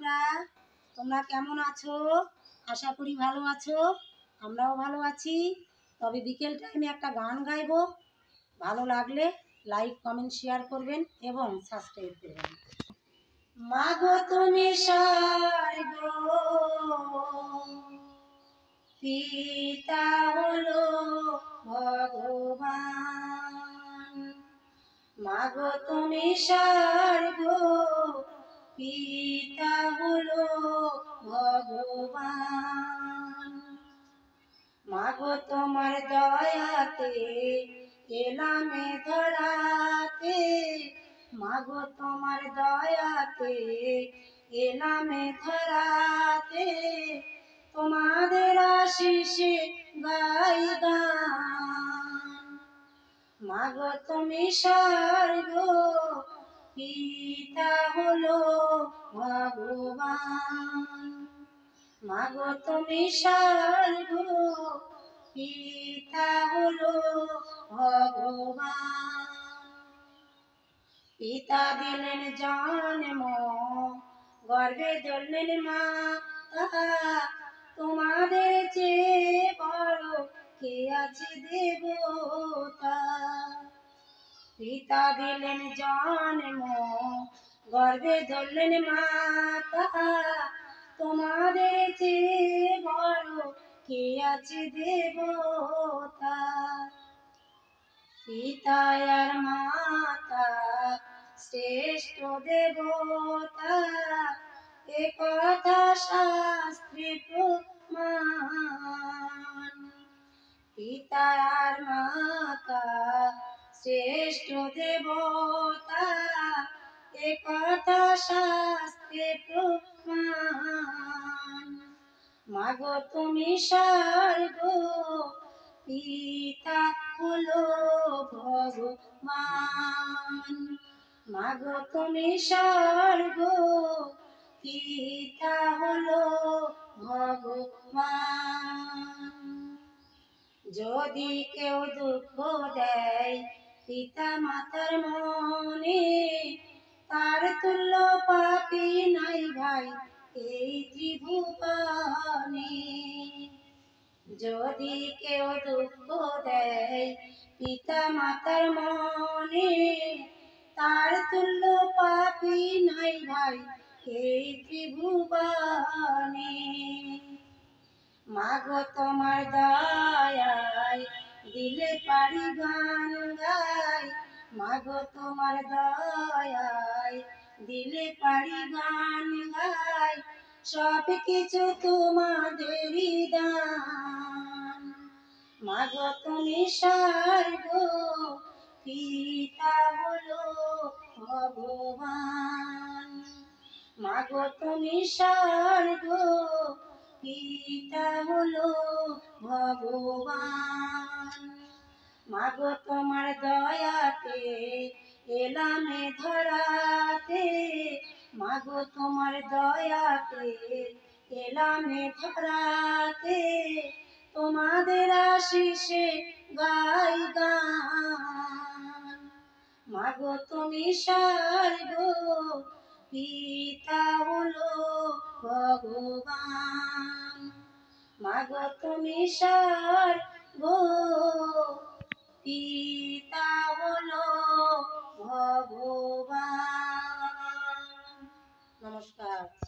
বন্ধুরা, তোমরা কেমন আছো? আশা করি ভালো আছো। আমরাও ভালো আছি। তবে বিকেল টাইমে একটা গান গাইবো। ভালো লাগলে লাইক কমেন্ট শেয়ার করবেন এবং সাবস্ক্রাইব করবেন। মাগো তুমি স্বর্গ পিতা হলো ভগবান। মাগো তুমি স্বর্গ পিতা হলো ভগবান। মাগো তোমার দয়াতে এলাম এ ধরাতে। মাগো তোমার দয়াতে এলাম এ ধরাতে। তোমাদের আশিসে গাই গান। মাগো তুমি স্বর্গ পিতা হলো ভগবান। মাগো তুমি স্বর্গ পিতা হলো ভগবান। পিতা দিলেন জন্ম, গর্ভে ধরলেন মাতা। তোমাদের চেয়ে বড় কে আছে দেবতা। পিতা দিলেন জন্ম, গর্ভে ধরলেন মাতা। তোমাদের চেয়ে বড় কে আছে দেবতা। পিতা আর মাতা শ্রেষ্ঠ দেবতা, এ কথা শাস্ত্রে প্রমাণ। পিতা আর মাতা শ্রেষ্ঠ দেবতা, এ কথা শাস্ত্রে প্রমাণ। মাগো তুমি স্বর্গ পিতা হলো ভগবান। মাগো তুমি স্বর্গ পিতা হলো ভগবান। যদি কেউ দুঃখ দেয় পিতা মাতার মনে, তার তুল্য পাপী নাই ভাই এই ত্রিভুবনে। যদি কেউ দুঃখ দেয় পিতা মাতার মনে, তার তুল্য পাপী নাই ভাই এই ত্রিভুবনে। মাগো তোমার দয়ায় দিলে পারি গান গাই। মাগো তোমার দয়ায় দিলে পারি গান গাই। সব কিছু তোমাদেরই দান। মাগো তুমি স্বর্গ পিতা হলো ভগবান। মাগো তুমি স্বর্গ পিতা হলো ভগবান। মাগো তোমার দয়াতে এলাম এ ধরাতে। মাগো তোমার দয়াতে এলাম এ ধরাতে। তোমাদের আশিসে গাই গান। মাগো তুমি স্বর্গ পিতা হলো ভগবান। মাগো তুমি স্বর্গ পিতা হলো ভগবান। নমস্কার।